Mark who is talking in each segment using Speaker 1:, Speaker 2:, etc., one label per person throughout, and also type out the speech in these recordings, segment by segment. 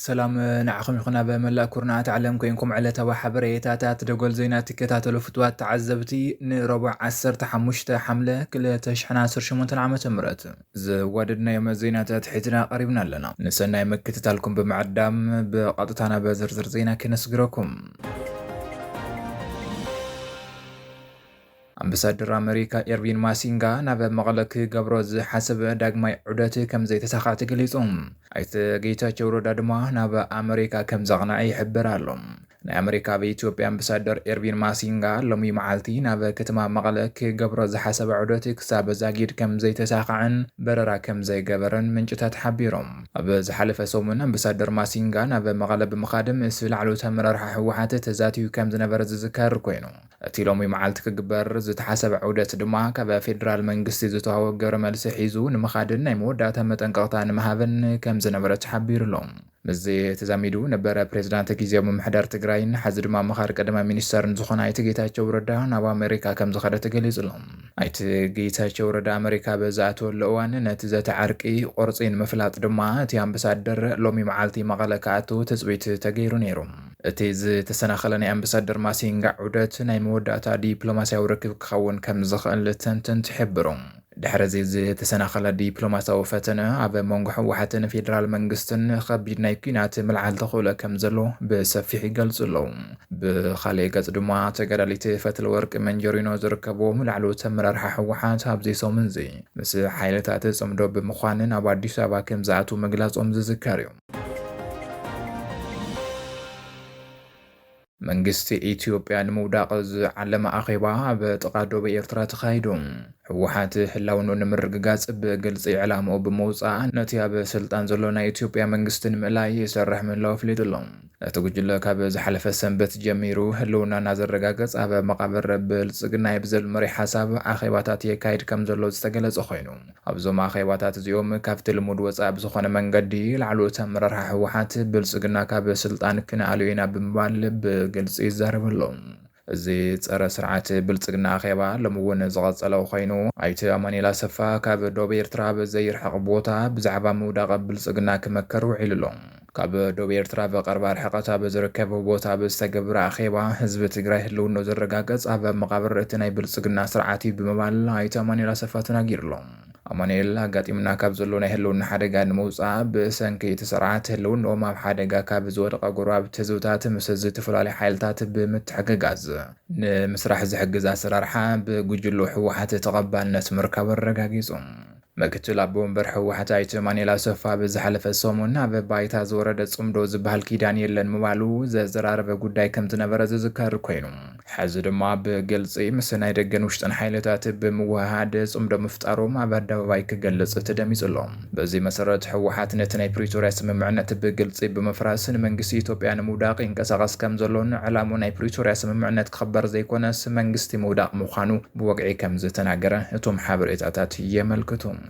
Speaker 1: سلام نعخم يخنا بملا كورنات علم كينكم على توا حبريتات دقول زينات كتاتلو فتوات تعذبتي نربع عسر تحمشت حملة كل تشحنا عسر شمونتن عامة مرات زوادنا يوم زينات حيتنا قريبنا لنا نسنا يمك تتالكم بمعدام بقطتنا بزرزر زينا كنسقركم أمبسادر أمريكا إيرفين ماسينغا نابا مغلق قبروز حسب داقماي عوداتي كم زي تساقات قليصهم عيث جيتا جورو دادما نابا أمريكا كم زغناعي حبرالهم نا أمريكا بإثيوبيا أمبسادر إيرفين ماسينغا لومي معالتي نابا كتما مغلق قبروز حسب عوداتي كساب زاقيد كم زي تساقعن بررا كم زي قبرن من جتات حبيرهم أبز حلف سومن أمبسادر ماسينغا نابا مغلب مخادم اسفل علو تمرر حوحات تزاتيو كم زنبرز ذكار كوينو أتي لومي معالتك قبر زتحسب عودة دما كبا فيدرال منغستي زتوهو قرمال سحيزو نمخادن نايمو داتا متنقاطان مهابن كم زنبرت حبير لهم مزي تزاميدو نبرا بريزيدانت كيزيو ممحدار تقراين حزر ما مخار قدما مينيستر نزخون ايت جيتاچو ردا نابا امريكا كم زخده تقليز لهم ايت جيتاچو ردا امريكا بزاتو لوان نتزات عرقي قرصين مفلاط دما تي امبسادر لومي معالتي مغلقاتو تزويت تغيرو نيروم اتيز تسناخلني امبسادر ماسينغا عودت ناي موداتا دبلوماسياو ركب كخون كم زخل تنتن تحبرهم دحر زي تسناخل دبلوماسياو فتنه اب مونغ حوحتن فيدرال منغستن خبيد ناي كينات ملعال تخوله كم زلو بسفيح يقلصلو بخالي قص دما تقراليت فتل ورق منجرينو زركبو ملعلو تمرر حوحات ابزي سومنزي بس حيلتات صمدو بمخوانن اب اديس ابا كم زاتو مغلاصوم زذكاريو منغستي إثيوبيا نموداقز علم أخيبا بتقادو بإرترا تخايدون حوحات حلاونو نمرقاز بقلص إعلامو بموصا نتيا بسلطان زلونا إثيوبيا منغستن ملاي يسرح من لو فليدلون تقجل كاب زحلف السنبت جميرو هلونا نازر رقاقز أبا مقابر بلصقنا يبزل مري حساب أخيباتات يكايد كم زلو استقلز أخينو أبزو ما أخيباتات زيوم كافت المدوز أبزخون منقدي العلو تمرر حوحات بلصقنا كاب سلطان كنا ألوينا بمبال بقلص يزاربلون زي صار سرعات بلصقنا أخيبا لمون زغصلو خينو أيت أمانيلا سفا كاب دوبير تراب زير حق بوتا بزعبا موداق بلصقنا كمكرو عللون كاب دوبير تراب قربار حقتا بزركب بوتا بستقبر أخيبا حزب تقرأي هلون نوزر رقاقز أبا مقابر اتناي بلصقنا سرعاتي بمبال أيت أمانيلا سفا تناقيرلون أمانيلا قاتمنا كاب زلونا هلون حدقا نموصا بسنكي تسرعات هلون وما بحدقا كاب زورق قراب تزوتات مسزت فلالي حيلتات بمتحققاز نمسرح زحقز أسرارحا بقجلو حوحات تقبالنس مركب الرقاقيزون مكتل أبون برحو حتى يتمانيلا سفا بزحلف السومونا ببايتا زورد صمدو زبهال كيدانيل لنموالو زرار بقوداي كم تنبرز زكار كوينو حزر ما بقلصي مسنا يدقن وشتن حيلتات بموهاد صمدو مفتارو ما بعد بايك قلص تدميز اللهم بزي مسارات حوحات نتناي بريتوريا سممعنا بقلصي بمفراسن منقسي إثيوبيا موداق انقصاغس كم زلون علامو ناي بريتوريا سممعنا تخبر زي كونس منقستي موداق مخانو بوقعي كم زتناقره اتوم حابر اتاتات يملكتهم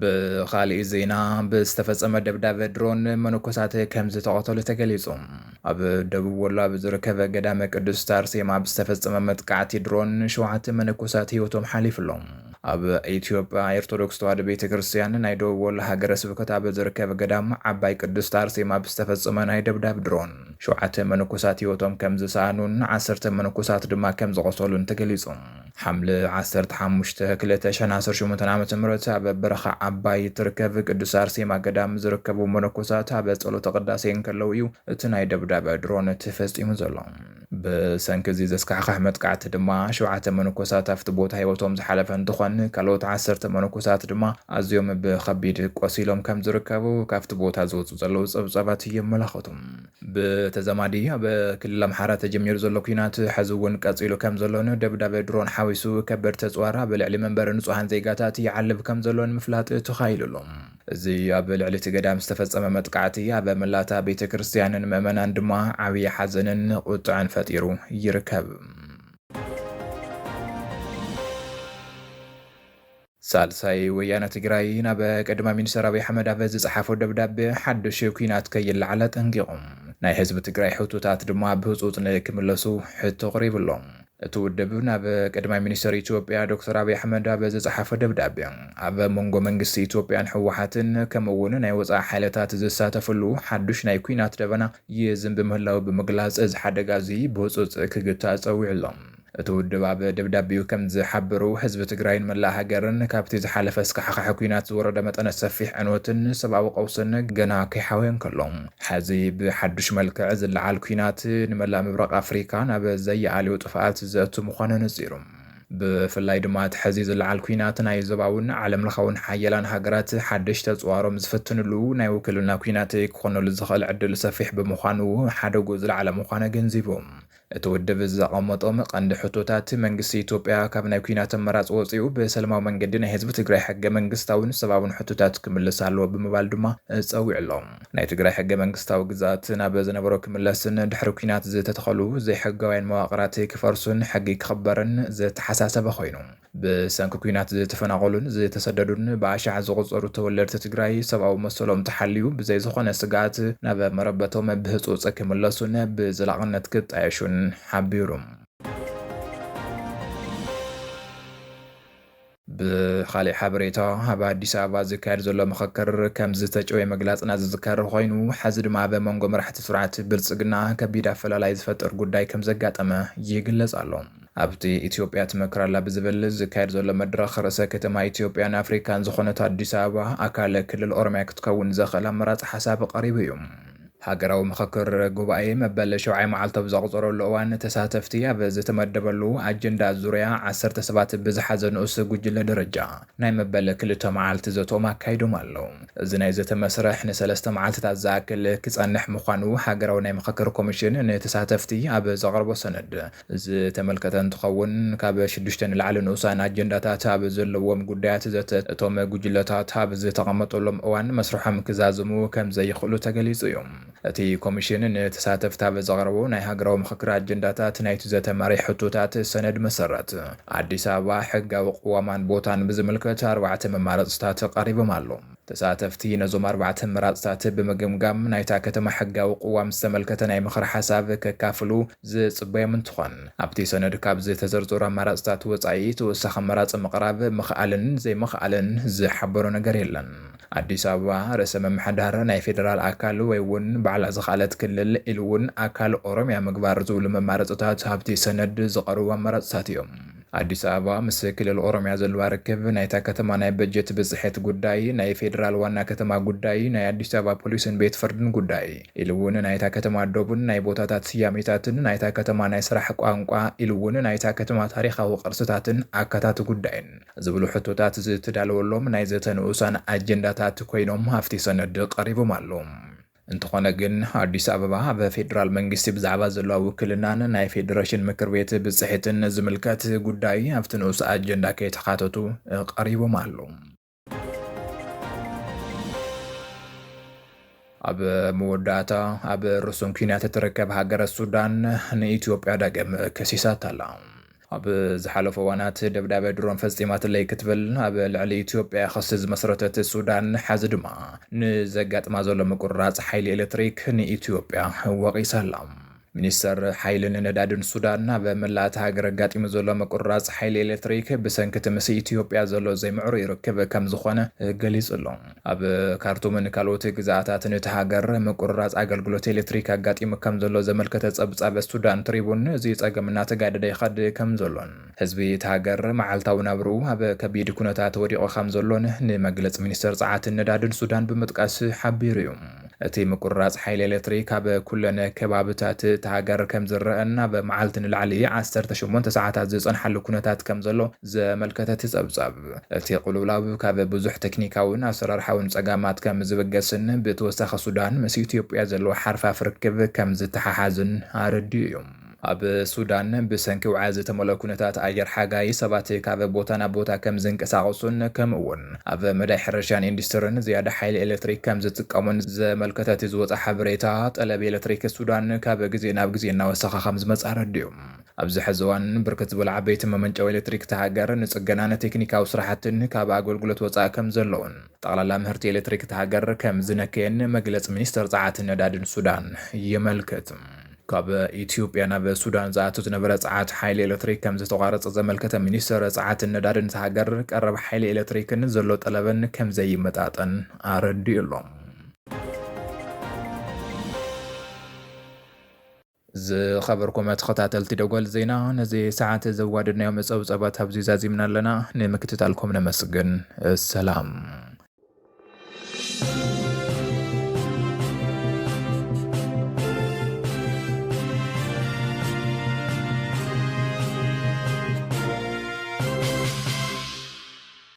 Speaker 1: بخالي زينا باستفزم دبداب درون منوكسات كمز تقتل تقليصهم اب دبو ولا بزركبه قدام قدس تارسي ما باستفزم متقعتي درون شوعت منوكسات هيوتهم حليف لهم اب ايثيوبيا ارثوذكس توحيد ቤተክርስቲያን ናይ ደቡብ ወሎ ሃገረ ስብከት ኣብ ዝርከብ ገዳም ዓባይ ቅዱስ አርሴማ ብዝተፈጸመ ናይ ደብዳብ ድሮን ሸውዓተ መነኮሳት ህይወቶም ከም ዝሳኑን 10 መነኮሳት ድማ ከም ዝቆሰሉን ተገሊጹ حمل 15 2018 ዓመተ ምህረት ኣብ በረኻ ዓባይ ትርከብ ቅዱስ አርሴማ ገዳም ዝርከቡ መነኮሳት ኣብ ጸሎተ ቅዳሴን ከለው እዩ እቲ ናይ ደብዳብ ድሮን ተፈጺሙ ዘሎ በሰንከዚ ዘስካሕካሕ መጥቃዕቲ ድማ ሸውዓተ መነኮሳት ኣብቲ ቦታ ህይወቶም ዝሓለፈ እንትኾን ካልኦት 10 መነኮሳት ድማ ኣዝዮም ብኸቢድ ቆሲሎም ከም ዝርከቡ ካብቲ ቦታ ዝወፁ ዘለዉ ፀብፀባት የመላኽቱ በተዘማዲ ኣብ ክልል ኣምሓራ ተጀሚሩ ዘሎ ኩናት ሕዚ እውን ቀፂሉ ከም ዘሎን ደብዳቤ ድሮን ሓዊሱ ከበድ ተፅዋራ ብልዕሊ መንበር ንጹሃን ዜጋታት ይዓልብ ከም ዘሎን ምፍላጥ ተኻይሉሎም እዚ ኣብ ልዕሊ እቲ ገዳም ዝተፈጸመ መጥቃዕቲ ኣብ መላታ ቤተክርስቲያንን ምእመናን ድማ ዓብዪ ሓዘንን ቁጥዕን ፈጢሩ ይርከብ ሳልሳይ ወያነ ትግራይ ናብ ቀድማ ሚኒስትር አብይ አሕመድ አበዝ ጻሓፎ ደብዳቤ ሓድሽ ኩናት ከይልዓለ ጠንቂቖም ናይ ህዝቢ ትግራይ ሕቶታት ድማ ብህፁፅ ንክምለሱ ሕቶ ቀሪብሎም እትውድብ ናብ ቀዳማይ ሚኒስትር ኢትዮጵያ ዶክተር አብይ አሕመድ ኣብ ዝጸሓፈ ደብዳቤ ኣብ መንጎ መንግስቲ ኢትዮጵያን ሕወሓትን ከምኡውን ናይ ወፃኢ ሓይልታት ዝሳተፍሉ ሓዱሽ ናይ ኩናት ደበና ይዝንብ ምህላው ብምግላጽ እዚ ሓደጋ እዚ ብህፁፅ ክግታእ ፀዊዑሎም። እትውድብ ኣብ ደብዳቤኡ ከም ዝሓበሩ ህዝቢ ትግራይን መላእ ሃገርን ካብቲ ዝሓለፈ ስካሕካሕ ኩናት ዝወረደ መጠነ ሰፊሕ ዕንወትን ሰብኣዊ ቀውስን ገና ከይሓወየን ከሎም ሕዚ ብሓዱሽ መልክዕ ዝለዓል ኩናት ንመላእ ምብራቕ ኣፍሪካ ናብ ዘየኣልዩ ጥፍኣት ዘእቱ ምዃኑ ነጺሩ። ብፍላይ ድማ እቲ ሕዚ ዝለዓል ኩናት ናይ ዞባውን ዓለም ለኻውን ሓያላን ሃገራት ሓደሽቲ ተፅዋሮም ዝፍትንሉ ናይ ውክልና ኩናት ክኾነሉ ዝኽእል ዕድል ሰፊሕ ብምዃኑ ሓደጉ ዝለዓለ ምዃነ ገንዚቦም። እቲ ውድብ ዘቐመጦም ቀንዲ ሕቶታት መንግስቲ ኢትዮጵያ ካብ ናይ ኩናት ኣመራጽ ወፂኡ ብሰላማዊ መንገዲ ናይ ህዝቢ ትግራይ ሕገ መንግስታውን ሰብኣውን ሕቶታት ክምልስ ኣለዎ ብምባል ድማ ፀዊዕሎም። ናይ ትግራይ ሕገ መንግስታዊ ግዛት ናብ ዝነበሮ ክምለስን ድሕሪ ኩናት ዝተተኸሉ ዘይሕጋውያን መዋቕራት ክፈርሱን ሕጊ ክኽበርን ዝተሓሳሰበ ኮይኑ ብሰንኪ ኩናት ዝተፈናቐሉን ዝተሰደዱን ብኣሻዕ ዝቑፀሩ ተወለድቲ ትግራይ ሰብኣዊ መሰሎም ተሓልዩ ብዘይ ዝኾነ ስጋት ናብ መረበቶም ብህፁፅ ክምለሱን ብዘላቕነት ክጣየሹን ሓቢሮም። ብኻሊእ ሓበሬታ ኣብ ኣዲስ ኣበባ ዝካየድ ዘሎ ምኽክር ከም ዝተጨወየ መግለጽና ዝዝከር ኮይኑ ሕዚ ድማ ኣብ መንጎ መራሕቲ ስርዓት ብልጽግና ከቢድ ኣፈላላይ ዝፈጥር ጉዳይ ከም ዘጋጠመ ይግለጽ ኣሎ። ኣብቲ ኢትዮጵያ ትመክራላ ብዝብል ዝካየድ ዘሎ መድረኽ ርእሰ ከተማ ኢትዮጵያን ኣፍሪካን ዝኾነት ኣዲስ ኣበባ ኣካል ክልል ኦሮምያ ክትከውን ዘኽእል ኣመራፂ ሓሳብ ቀሪቡ እዩ። ሃገራዊ ምኽክር ጉባኤ መበል 7 መዓልቲ ኣብ ዘቕፀረሉ እዋን ተሳተፍቲ ኣብ ዝተመደበሉ ኣጀንዳ ዙርያ 10 ሰባት ብዝሓዘ ንኡስ ጉጅለ ደረጃ ናይ መበል 2 መዓልቲ ዘቶም ኣካይዶም ኣለዉ። እዚ ናይ ዘተ መስርሕ ን3 መዓልትታት ዝኣክል ክጸንሕ ምዃኑ ሃገራዊ ናይ ምኽክር ኮሚሽን ንተሳተፍቲ ኣብ ዘቕረቦ ሰነድ ዝተመልከተ እንትኸውን ካብ 6 ንላዕሊ ንኡሳን ኣጀንዳታት ኣብ ዘለዎም ጉዳያት ዘተ እቶም ጉጅለታት ኣብ ዝተቐመጠሎም እዋን መስርሖም ክዛዝሙ ከም ዘይኽእሉ ተገሊጹ እዩ። እቲ ኮሚሽን ንተሳተፍቲ ኣብ ዘቕረቦ ናይ ሃገራዊ ምኽክር ኣጀንዳታት ናይቲ ዘተ መሪሕ ሕቶታት ሰነድ መሰረት ኣዲስ ኣበባ ሕጋዊ ቅዋማን ቦታን ብዝምልከት 4 መማረፅታት ቀሪቦም ኣሎ። ተሳተፍቲ ነዞም 4 መራፅታት ብምግምጋም ናይታ ከተማ ሕጋዊ ቅዋም ዝተመልከተ ናይ ምኽሪ ሓሳብ ከካፍሉ ዝጽበዮም እንትኾን ኣብቲ ሰነድ ካብ ዝተዘርዘሩ ኣማራፅታት ወጻኢ ተወሳኺ መራፂ ምቕራብ ምኽኣልን ዘይምኽኣልን ዝሓበሮ ነገር የለን። ኣዲስ ኣበባ ርእሰ መምሕዳር ናይ ፌደራል ኣካል ወይ እውን ባዕላ ዝኻለት ክልል ኢሉ እውን ኣካል ኦሮምያ ምግባር ዝብሉ መማረፅታት ኣብቲ ሰነድ ዝቐርቡ ኣማራፅታት እዮም። ኣዲስ ኣበባ ምስ ክልል ኦሮምያ ዘለዋ ርክብ ናይታ ከተማ ናይ በጀት ብፅሕት ጉዳይ ናይ ፌደራል ዋና ከተማ ጉዳይ ናይ ኣዲስ ኣበባ ፖሊስን ቤት ፍርድን ጉዳይ ኢሉ እውን ናይታ ከተማ ዶብን ናይ ቦታታት ስያሜታትን ናይታ ከተማ ናይ ስራሕ ቋንቋ ኢሉ እውን ናይታ ከተማ ታሪኻዊ ቅርስታትን ኣካታት ጉዳይን ዝብሉ ሕቶታት ዝተዳለወሎም ናይ ዘተ ንኡሳን ኣጀንዳታት ኮይኖም ኣብቲ ሰነድ ቀሪቦም ኣለዉ። እንተኾነ ግን ኣዲስ ኣበባ ኣብ ፌደራል መንግስቲ ብዛዕባ ዘለዋ ውክልናን ናይ ፌደሬሽን ምክር ቤት ብፅሕትን ዝምልከት ጉዳይ ኣብቲ ንኡስ ኣጀንዳ ከይተኻተቱ ቀሪቦም ኣለዉ። ኣብ መወዳእታ ኣብ ርእሱን ኩናት እትርከብ ሃገረ ሱዳን ንኢትዮጵያ ዳግም ከሲሳት ኣላ። ኣብ ዝሓለፈ እዋናት ደብዳቤ ድሮን ፈጺማትለይ ክትብል ኣብ ልዕሊ ኢትዮጵያ ክሲ ዝመስረተት ሱዳን ሕዚ ድማ ንዘጋጥማ ዘሎ ምቁርራጽ ሓይሊ ኤሌክትሪክ ንኢትዮጵያ ወቒሳ ኣላ። ሚኒስተር ሓይልን ነዳድን ሱዳን ኣብ መላእቲ ሃገር ኣጋጢሙ ዘሎ ምቁርራጽ ሓይሊ ኤሌክትሪክ ብሰንኪ ምስ ኢትዮጵያ ዘሎ ዘይምዕሩ ይርክብ ከም ዝኾነ ገሊጹ ኣሎ። ኣብ ካርቱምን ካልኦት ግዛኣታትን እቲ ሃገር ምቁርራጽ ኣገልግሎት ኤሌክትሪክ ኣጋጢሙ ከም ዘሎ ዘመልከተ ጸብጻብ ሱዳን ትሪቡን እዚ ጸገም እናተጋደደ ይኸድ ከም ዘሎን ህዝቢ እቲ ሃገር መዓልታዊ ናብርኡ ኣብ ከቢድ ኩነታት ወዲቑ ከም ዘሎን ንመግለፂ ሚኒስተር ጸዓትን ነዳድን ሱዳን ብምጥቃስ ሓቢሩ እዩ። እቲ ምቁርራጽ ሓይሊ ኤሌክትሪክ ኣብ ኩለን ከባቢታት እቲ ሃገር ከም ዝረአን ኣብ መዓልቲ ንላዕሊ 18 ሰዓታት ዝጸንሐሉ ኩነታት ከም ዘሎ ዘመልከተ ጸብጻብ እቲ ቁልውላው ካብ ብዙሕ ቴክኒካውን ኣሰራርሓውን ጸጋማት ከም ዝብገስን ብተወሳኺ ሱዳን ምስ ኢትዮጵያ ዘለዎ ሓርፋፍ ርክብ ከም ዝተሓሓዝን ኣረዲኡ እዩ። ኣብ ሱዳን ብሰንኪ ውዓይ ዝተመልአ ኩነታት ኣየር ሓጋይ ሰባት ካብ ቦታ ናብ ቦታ ከም ዝንቀሳቐሱን ከምኡውን ኣብ መዳይ ሕርሻን ኢንዱስትሪን ዝያዳ ሓይሊ ኤሌክትሪክ ከም ዝጥቀሙን ዘመልከተ ዝወፀ ሓበሬታ ጠለብ ኤሌክትሪክ ሱዳን ካብ ግዜ ናብ ግዜ እናወሰኸ ከም ዝመጽ ኣረዲኡ። ኣብዚ ሕዚ እዋን ብርክት ዝበሉ ዓበይቲ መመንጨዊ ኤሌክትሪክ ተሃገር ንጽገናን ቴክኒካዊ ስራሕትን ካብ ኣገልግሎት ወፃኢ ከም ዘለውን ጠቕላላ ምህርቲ ኤሌክትሪክ ተሃገር ከም ዝነከየን መግለፂ ሚኒስተር ጸዓትን ነዳድን ሱዳን የመልክት። ካብ ኢትዮጵያ ናብ ሱዳን ዝኣቱ ዝነበረ ጸዓት ሓይሊ ኤሌክትሪክ ከም ዝተቋረጸ ዘመልከተ ሚኒስትር ጸዓትን ነዳድን ሃገር ቀረብ ሓይሊ ኤሌክትሪክን ዘሎ ጠለብን ከም ዘይመጣጠን ኣረዲኡሎም። ዝኸበርኩም ተኸታተልቲ ደጎል ዜና ነዚ ሰዓት ዘዋድድናዮ መጸብጸባት ኣብዚ ዛዚምና ኣለና ንምክትታልኩም ነመስግን። ሰላም